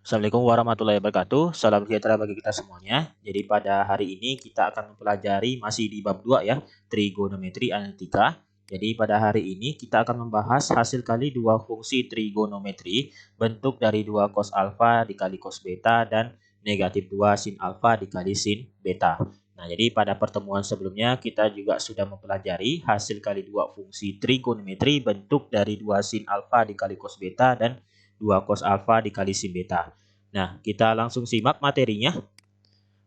Assalamualaikum warahmatullahi wabarakatuh. Salam sejahtera bagi kita semuanya. Jadi pada hari ini kita akan mempelajari masih di bab 2 ya, trigonometri analitika. Jadi pada hari ini kita akan membahas hasil kali dua fungsi trigonometri, bentuk dari 2 cos alfa dikali cos beta dan negatif 2 sin alfa dikali sin beta. Nah, jadi pada pertemuan sebelumnya kita juga sudah mempelajari hasil kali dua fungsi trigonometri, bentuk dari 2 sin alfa dikali cos beta dan 2 cos alfa dikali sin beta. Nah, kita langsung simak materinya.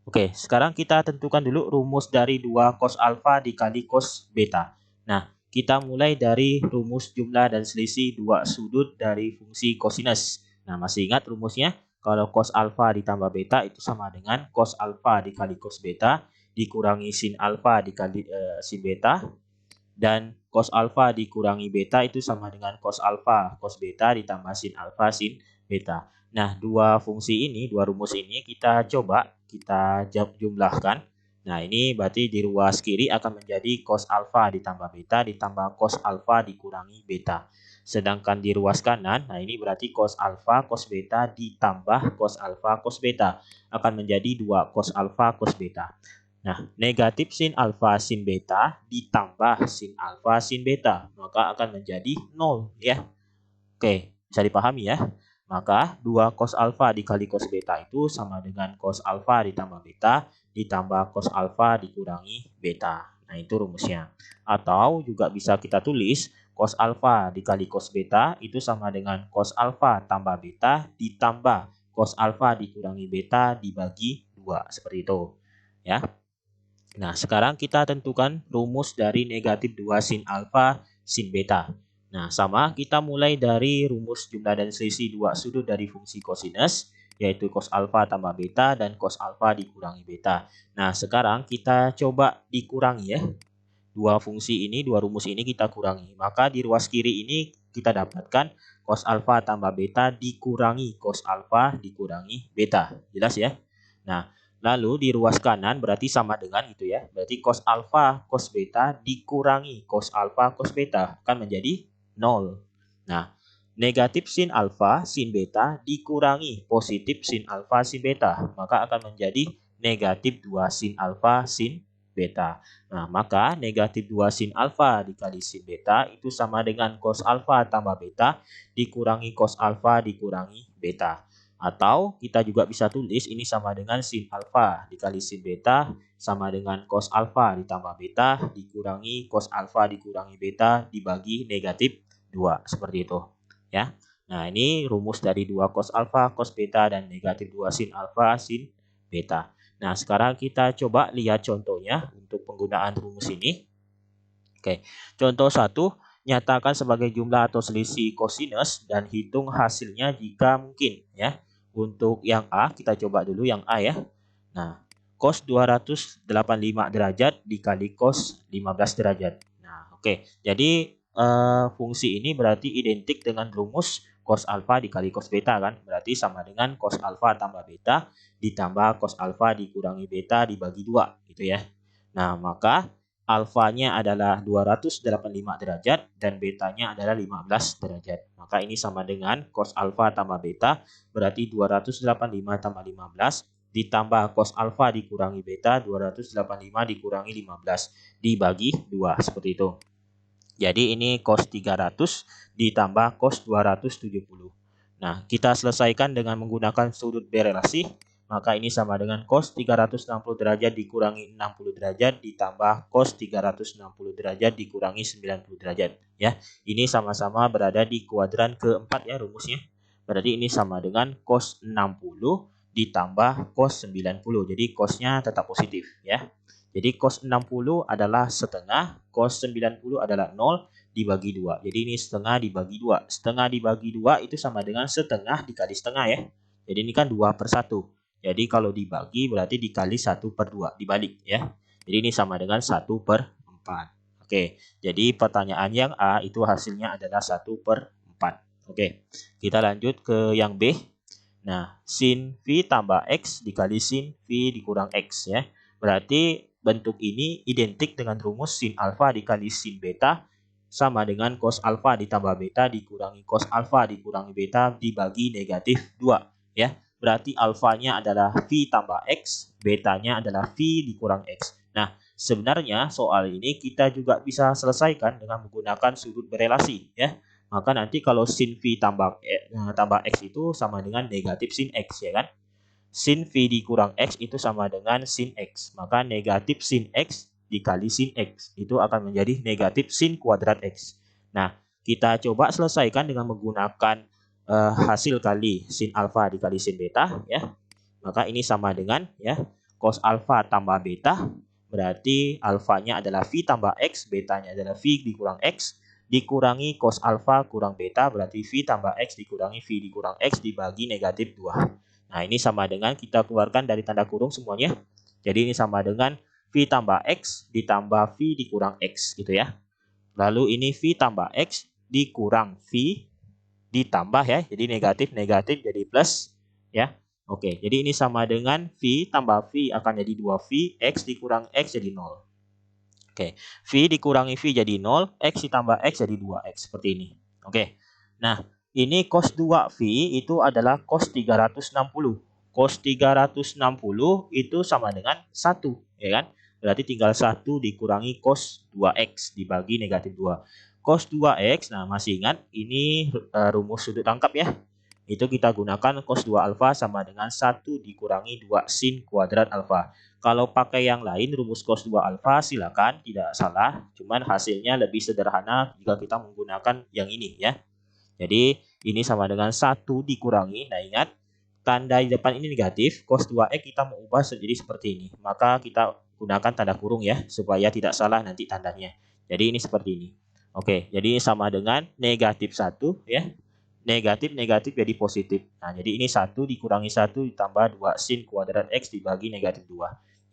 Oke, sekarang kita tentukan dulu rumus dari 2 cos alfa dikali cos beta. Nah, kita mulai dari rumus jumlah dan selisih dua sudut dari fungsi kosinus. Nah, masih ingat rumusnya? Kalau cos alfa ditambah beta itu sama dengan cos alfa dikali cos beta dikurangi sin alfa dikali sin beta, dan cos alfa dikurangi beta itu sama dengan cos alfa cos beta ditambah sin alfa sin beta. Nah, dua fungsi ini, dua rumus ini kita jumlahkan. Nah, ini berarti di ruas kiri akan menjadi cos alfa ditambah beta ditambah cos alfa dikurangi beta. Sedangkan di ruas kanan, nah ini berarti cos alfa cos beta ditambah cos alfa cos beta akan menjadi 2 cos alfa cos beta. Nah, negatif sin alfa sin beta ditambah sin alfa sin beta, maka akan menjadi 0 ya. Oke, bisa dipahami ya. Maka 2 cos alfa dikali cos beta itu sama dengan cos alfa ditambah beta ditambah cos alfa dikurangi beta. Nah, itu rumusnya. Atau juga bisa kita tulis cos alfa dikali cos beta itu sama dengan cos alfa tambah beta ditambah cos alfa dikurangi beta dibagi 2. Seperti itu. Ya. Nah, sekarang kita tentukan rumus dari negatif 2 sin alfa sin beta. Nah, sama kita mulai dari rumus jumlah dan selisih dua sudut dari fungsi kosinus, yaitu cos alfa tambah beta dan cos alfa dikurangi beta. Nah, sekarang kita coba dikurangi ya. Dua fungsi ini, dua rumus ini kita kurangi. Maka di ruas kiri ini kita dapatkan cos alfa tambah beta dikurangi cos alfa dikurangi beta. Jelas ya? Nah, lalu di ruas kanan berarti sama dengan itu ya. Berarti cos alfa cos beta dikurangi cos alfa cos beta akan menjadi 0. Nah, negatif sin alfa sin beta dikurangi positif sin alfa sin beta, maka akan menjadi negatif 2 sin alfa sin beta. Nah, maka negatif 2 sin alfa dikali sin beta itu sama dengan cos alfa tambah beta dikurangi cos alfa dikurangi beta. Atau kita juga bisa tulis ini sama dengan sin alfa dikali sin beta sama dengan cos alfa ditambah beta dikurangi cos alfa dikurangi beta dibagi negatif 2. Seperti itu. Ya. Nah, ini rumus dari 2 cos alfa cos beta dan negatif 2 sin alfa sin beta. Nah, sekarang kita coba lihat contohnya untuk penggunaan rumus ini. Oke, contoh 1. Nyatakan sebagai jumlah atau selisih kosinus dan hitung hasilnya jika mungkin ya. Untuk yang A, kita coba dulu yang A ya. Nah, cos 285 derajat dikali cos 15 derajat. Nah, oke. Jadi fungsi ini berarti identik dengan rumus cos alfa dikali cos beta kan. Berarti sama dengan cos alfa tambah beta ditambah cos alfa dikurangi beta dibagi 2 gitu ya. Nah, maka alfanya adalah 285 derajat dan betanya adalah 15 derajat. Maka ini sama dengan cos alfa tambah beta berarti 285 tambah 15 ditambah cos alfa dikurangi beta 285 dikurangi 15 dibagi 2 seperti itu. Jadi ini cos 300 ditambah cos 270. Nah, kita selesaikan dengan menggunakan sudut berelasi. Maka ini sama dengan cos 360 derajat dikurangi 60 derajat ditambah cos 360 derajat dikurangi 90 derajat. Ya, ini sama-sama berada di kuadran keempat ya rumusnya. Berarti ini sama dengan cos 60 ditambah cos 90. Jadi cosnya tetap positif ya. Jadi cos 60 adalah setengah, cos 90 adalah 0 dibagi 2. Jadi ini setengah dibagi 2. Setengah dibagi 2 itu sama dengan setengah dikali setengah ya. Jadi ini kan 2/1. Jadi kalau dibagi berarti dikali 1/2. Dibalik ya. Jadi ini sama dengan 1/4. Oke, jadi pertanyaan yang A itu hasilnya adalah 1/4. Oke, kita lanjut ke yang B. Nah, sin V tambah X dikali sin V dikurang X ya. Berarti bentuk ini identik dengan rumus sin alfa dikali sin beta sama dengan cos alfa ditambah beta dikurangi cos alfa dikurangi beta dibagi negatif 2 ya. berarti alfanya adalah V tambah X, betanya adalah V dikurang X. Nah, sebenarnya soal ini kita juga bisa selesaikan dengan menggunakan sudut berelasi ya. Maka nanti kalau sin V tambah X itu sama dengan negatif sin X ya kan. Sin V dikurang X itu sama dengan sin X. Maka negatif sin X dikali sin X itu akan menjadi negatif sin kuadrat X. Nah, kita coba selesaikan dengan menggunakan hasil kali sin alfa dikali sin beta ya. Maka ini sama dengan ya cos alfa tambah beta, berarti alfanya adalah V tambah X, betanya adalah V dikurang X, dikurangi cos alfa kurang beta, berarti V tambah X dikurangi V dikurang X dibagi negatif 2. Nah, ini sama dengan kita keluarkan dari tanda kurung semuanya. Jadi ini sama dengan V tambah X ditambah V dikurang X gitu ya. Lalu ini V tambah X dikurang V ditambah ya. Jadi negatif jadi plus ya. Oke, jadi ini sama dengan V tambah V akan jadi 2V, X dikurang X jadi 0. Oke, V dikurangi V jadi 0, X ditambah X jadi 2X seperti ini. Oke, nah ini cos 2V itu adalah cos 360. Cos 360 itu sama dengan 1, ya kan? Berarti tinggal 1 dikurangi cos 2X dibagi negatif 2. Cos 2X, nah masih ingat ini rumus sudut rangkap ya. Itu kita gunakan cos 2 alfa sama dengan 1 dikurangi 2 sin kuadrat alfa. Kalau pakai yang lain rumus cos 2 alfa silakan, tidak salah. Cuman hasilnya lebih sederhana jika kita menggunakan yang ini ya. Jadi ini sama dengan 1 dikurangi. Nah ingat, tanda di depan ini negatif. Cos 2x kita mau ubah jadi seperti ini. Maka kita gunakan tanda kurung ya, supaya tidak salah nanti tandanya. Jadi ini seperti ini. Oke, jadi sama dengan negatif 1 ya. Negatif jadi positif. Nah, jadi ini 1 dikurangi 1 ditambah 2 sin kuadrat X dibagi negatif 2.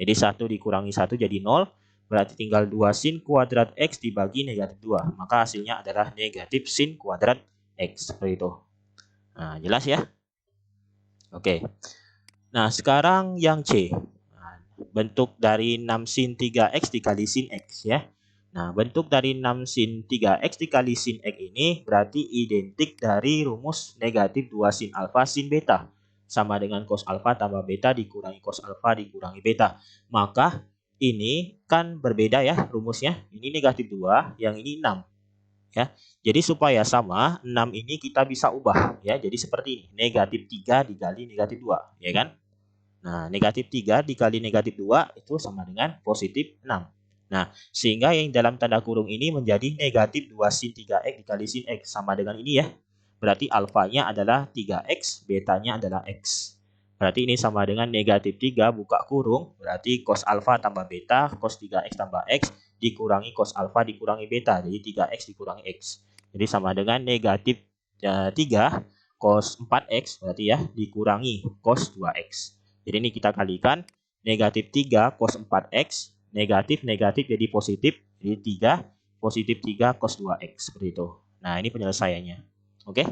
Jadi 1 dikurangi 1 jadi 0. Berarti tinggal 2 sin kuadrat X dibagi negatif 2. Maka hasilnya adalah negatif sin kuadrat X. Seperti itu. Nah, jelas ya? Oke. Nah, sekarang yang C. Nah, bentuk dari 6 sin 3X dikali sin X ya. Nah, bentuk dari 6 sin 3X dikali sin X ini berarti identik dari rumus negatif 2 sin alfa sin beta. Sama dengan cos alfa tambah beta dikurangi cos alfa dikurangi beta. Maka ini kan berbeda ya rumusnya. Ini negatif 2, yang ini 6. Ya. Jadi supaya sama, 6 ini kita bisa ubah. Ya. Jadi seperti ini. Negatif 3 dikali negatif 2. Ya kan? Nah, negatif 3 dikali negatif 2 itu sama dengan positif 6. Nah, sehingga yang dalam tanda kurung ini menjadi negatif 2 sin 3X dikali sin X. Sama dengan ini ya. Berarti alfanya adalah 3X, betanya adalah X. Berarti ini sama dengan negatif 3 buka kurung. Berarti cos alfa tambah beta, cos 3X tambah X, dikurangi cos alfa dikurangi beta. Jadi 3X dikurangi X. Jadi sama dengan negatif 3 cos 4X berarti ya dikurangi cos 2X. Jadi ini kita kalikan negatif 3 cos 4X. Negatif jadi positif, jadi 3 positif 3 cos 2X seperti itu. Nah, ini penyelesaiannya. Oke.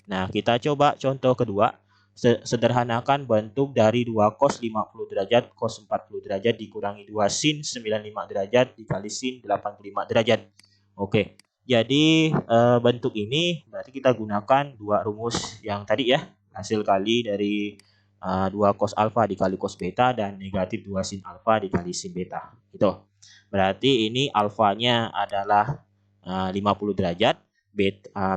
Nah, kita coba contoh kedua. Sederhanakan bentuk dari 2 cos 50 derajat cos 40 derajat dikurangi 2 sin 95 derajat dikali sin 85 derajat. Oke. Jadi bentuk ini berarti kita gunakan dua rumus yang tadi ya. Hasil kali dari 2 cos alfa dikali cos beta dan negatif 2 sin alfa dikali sin beta. Gitu. Berarti ini alfanya adalah 50 derajat,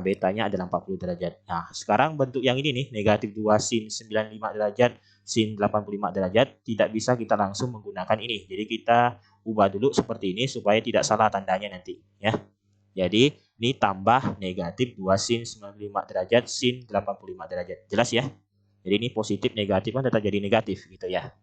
betanya adalah 40 derajat. Nah, sekarang bentuk yang ini nih, negatif 2 sin 95 derajat, sin 85 derajat, tidak bisa kita langsung menggunakan ini. Jadi kita ubah dulu seperti ini supaya tidak salah tandanya nanti. Ya. Jadi ini tambah negatif 2 sin 95 derajat, sin 85 derajat. Jelas ya? Jadi ini positif negatif kan tetap jadi negatif gitu ya.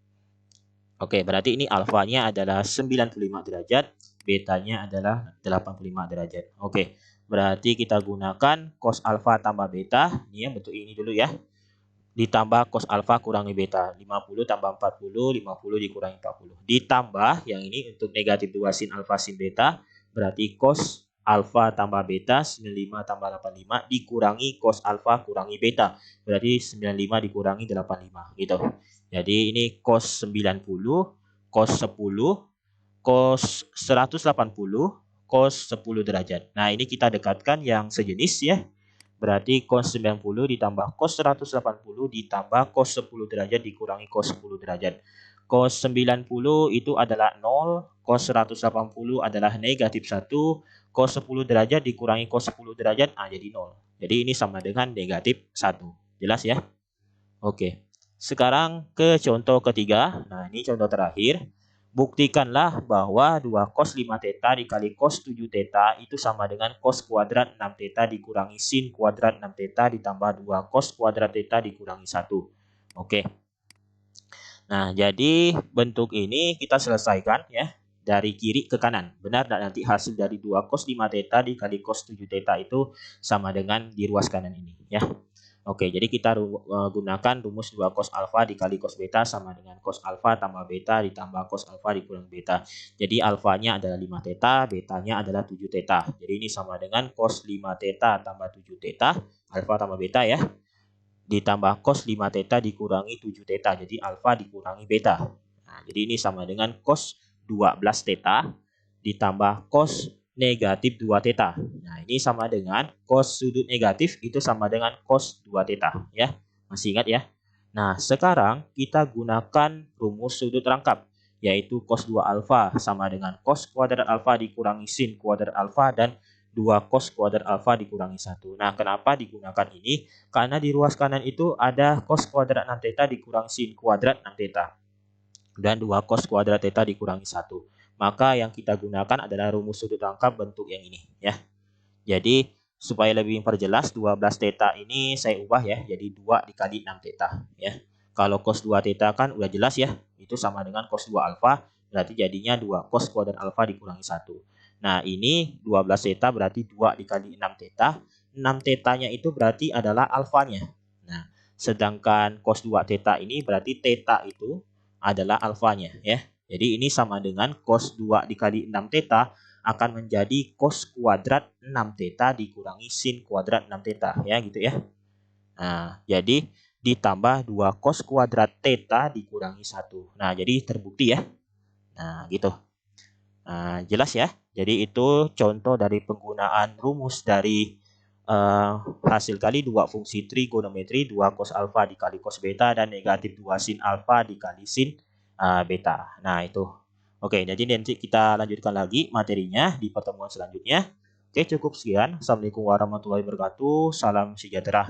Oke, berarti ini alfanya adalah 95 derajat, betanya adalah 85 derajat. Oke, berarti kita gunakan cos alfa tambah beta. Ini yang bentuk ini dulu ya. Ditambah cos alfa kurangi beta. 50 tambah 40, 50 dikurangi 40. Ditambah yang ini untuk negatif 2 sin alfa sin beta. Berarti cos alfa tambah beta 95 tambah 85 dikurangi cos alfa kurangi beta. Berarti 95 dikurangi 85 gitu. Jadi ini cos 90, cos 10, cos 180, cos 10 derajat. Nah, ini kita dekatkan yang sejenis ya. berarti cos 90 ditambah cos 180 ditambah cos 10 derajat dikurangi cos 10 derajat. Cos 90 itu adalah 0, cos 180 adalah negatif 1, cos 10 derajat dikurangi cos 10 derajat, jadi 0. Jadi ini sama dengan negatif 1. Jelas ya? Oke. Sekarang ke contoh ketiga. Nah, ini contoh terakhir. Buktikanlah bahwa 2 cos 5 theta dikali cos 7 theta itu sama dengan cos kuadrat 6 theta dikurangi sin kuadrat 6 theta ditambah 2 cos kuadrat theta dikurangi 1. Oke. Nah, jadi bentuk ini kita selesaikan ya dari kiri ke kanan. Benar dan nanti hasil dari 2 cos 5 theta dikali cos 7 theta itu sama dengan di ruas kanan ini ya. Oke, jadi kita gunakan rumus 2 cos alfa dikali cos beta sama dengan cos alfa tambah beta ditambah cos alfa dikurang beta. Jadi alfanya adalah 5 theta, betanya adalah 7 theta. Jadi ini sama dengan cos 5 theta tambah 7 theta, alfa tambah beta ya. Ditambah cos 5 theta dikurangi 7 theta, jadi alfa dikurangi beta. Nah, jadi ini sama dengan cos 12 theta ditambah cos negatif 2 theta. Nah, ini sama dengan cos sudut negatif itu sama dengan cos 2 theta ya. Masih ingat ya? Nah, sekarang kita gunakan rumus sudut rangkap yaitu cos 2 alfa sama dengan cos kuadrat alfa dikurangi sin kuadrat alfa dan 2 cos kuadrat alfa dikurangi 1. Nah, kenapa digunakan ini? Karena di ruas kanan itu ada cos kuadrat 6 theta dikurangi sin kuadrat 6 theta dan 2 cos kuadrat theta dikurangi 1. Maka yang kita gunakan adalah rumus sudut rangkap bentuk yang ini ya. Jadi supaya lebih memperjelas 12 theta ini saya ubah ya jadi 2 dikali 6 theta ya. Kalau cos 2 theta kan udah jelas ya, itu sama dengan cos 2 alfa, berarti jadinya 2 cos kuadrat alfa dikurangi 1. Nah, ini 12 theta berarti 2 dikali 6 theta. 6 tetanya itu berarti adalah alfanya. Nah, sedangkan cos 2 theta ini berarti theta itu adalah alfanya ya. Jadi ini sama dengan cos 2 dikali 6 theta akan menjadi cos kuadrat 6 theta dikurangi sin kuadrat 6 theta ya gitu ya. Nah, jadi ditambah 2 cos kuadrat theta dikurangi 1. Nah, jadi terbukti ya. Nah, gitu. Nah, jelas ya. Jadi itu contoh dari penggunaan rumus dari hasil kali 2 fungsi trigonometri 2 cos alfa dikali cos beta dan negatif 2 sin alfa dikali sin beta. Nah, itu. Oke, jadi nanti kita lanjutkan lagi materinya di pertemuan selanjutnya. Oke, cukup sekian. Assalamualaikum warahmatullahi wabarakatuh. Salam sejahtera.